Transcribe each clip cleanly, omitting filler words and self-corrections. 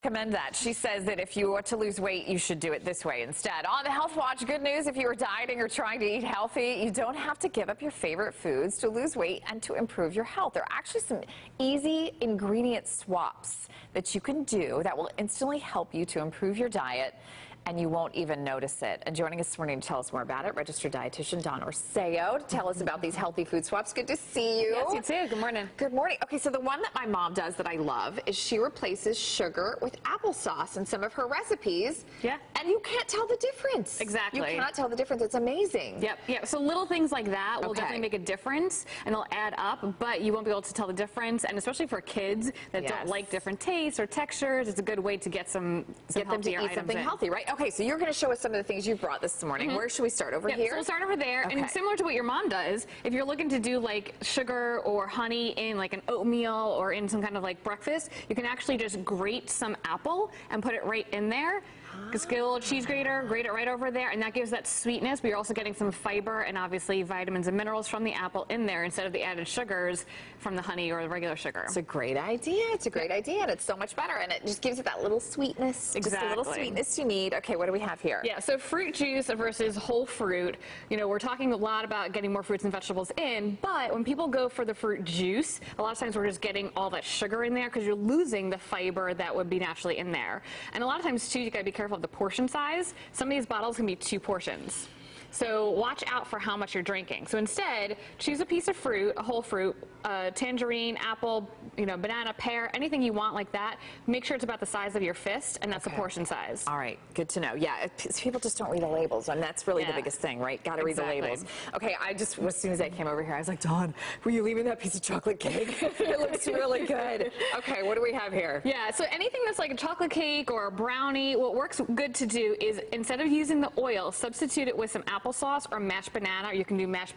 Recommend that. She says that if you want to lose weight, you should do it this way instead. On the Health Watch, good news, if you are dieting or trying to eat healthy, you don't have to give up your favorite foods to lose weight and to improve your health. There are actually some easy ingredient swaps that you can do that will instantly help you to improve your diet, and you won't even notice it. And joining us this morning to tell us more about it, registered dietitian Dawn Orseao, to tell us about these healthy food swaps. Good to see you. Yes, you too. Good morning. Good morning. Okay, so the one that my mom does that I love is she replaces sugar with applesauce in some of her recipes. Yeah. And you can't tell the difference. Exactly. You cannot tell the difference. It's amazing. Yep. So little things like that will definitely make a difference, and they'll add up, but you won't be able to tell the difference. And especially for kids that don't like different tastes or textures, it's a good way to get some them to eat something healthy, right? Okay, so you're going to show us some of the things you brought this morning. Where should we start? Over here? So we'll start over there. Okay. And similar to what your mom does, if you're looking to do like sugar or honey in like an oatmeal or in some kind of like breakfast, you can actually just grate some apple and put it right in there. Just get a little cheese grater, grate it right over there, and that gives that sweetness, but you're also getting some fiber and obviously vitamins and minerals from the apple in there instead of the added sugars from the honey or the regular sugar. It's a great idea. It's a great idea, and it's so much better, and it just gives it that little sweetness. Exactly. Just a little sweetness you need. Okay, what do we have here? Yeah, so fruit juice versus whole fruit. You know, we're talking a lot about getting more fruits and vegetables in, but when people go for the fruit juice, a lot of times we're just getting all that sugar in there because you're losing the fiber that would be naturally in there. And a lot of times, too, you got to be careful of the portion size. Some of these bottles can be 2 portions. So watch out for how much you're drinking. So instead, choose a piece of fruit, a whole fruit, tangerine, apple, banana, pear, anything you want like that. Make sure it's about the size of your fist, and that's the portion size. All right, good to know. Yeah, people just don't read the labels, and that's really the biggest thing, right? Got to read the labels. Okay, as soon as I came over here, I was like, Dawn, will you leave me that piece of chocolate cake? It looks really good. Okay, what do we have here? Yeah, so anything that's like a chocolate cake or a brownie, what works good to do is instead of using the oil, substitute it with some applesauce or mashed banana, or you can do mashed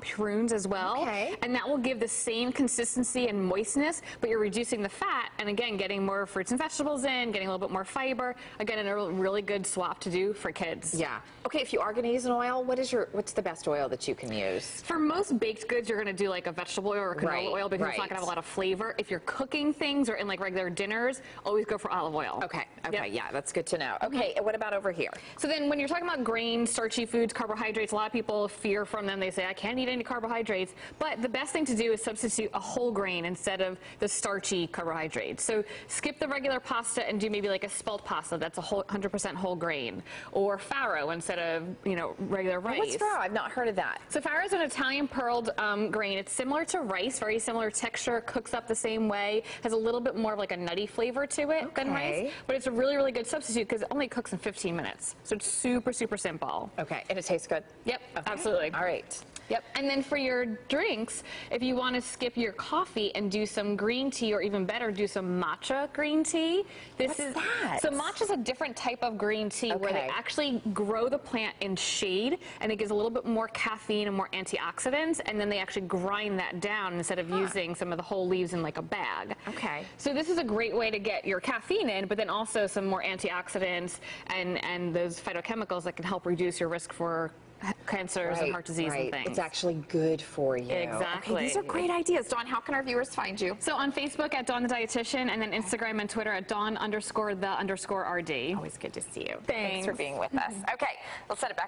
prunes as well. Okay. And that will give the same consistency and moistness, but you're reducing the fat, and again, getting more fruits and vegetables in, getting a little bit more fiber. Again, a really good swap to do for kids. Yeah. Okay, if you are going to use an oil, what's the best oil that you can use? For most baked goods, you're going to do like a vegetable oil or canola oil because it's not going to have a lot of flavor. If you're cooking things or in like regular dinners, always go for olive oil. Okay. Yeah, that's good to know. Okay, and what about over here? So then when you're talking about grains, starchy foods, carbohydrates, a lot of people fear from them. They say, I can't eat any carbohydrates. But the best thing to do is substitute a whole grain instead of the starchy carbohydrates. So skip the regular pasta and do maybe like a spelt pasta that's a 100% whole grain. Or farro instead of, regular rice. What's farro? I've not heard of that. So farro is an Italian pearled grain. It's similar to rice, very similar texture, cooks up the same way, has a little bit more of like a nutty flavor to it than rice. But it's a really good substitute because it only cooks in 15 minutes. So it's super simple. Okay, and it tastes good? Yep, absolutely. All right. Yep, and then for your drinks, if you want to skip your coffee and do some green tea, or even better, do some matcha green tea. What's that? So matcha is a different type of green tea where they actually grow the plant in shade, and it gives a little bit more caffeine and more antioxidants, and then they actually grind that down instead of using some of the whole leaves in like a bag. Okay. So this is a great way to get your caffeine in, but then also some more antioxidants and those phytochemicals that can help reduce your risk for cancers and heart disease and things. It's actually good for you. Exactly. Okay, these are great ideas. Dawn, how can our viewers find you? So on Facebook at Dawn the Dietitian, and then Instagram and Twitter at Dawn_the_RD. Always good to see you. Thanks for being with us. Okay, let's set it back.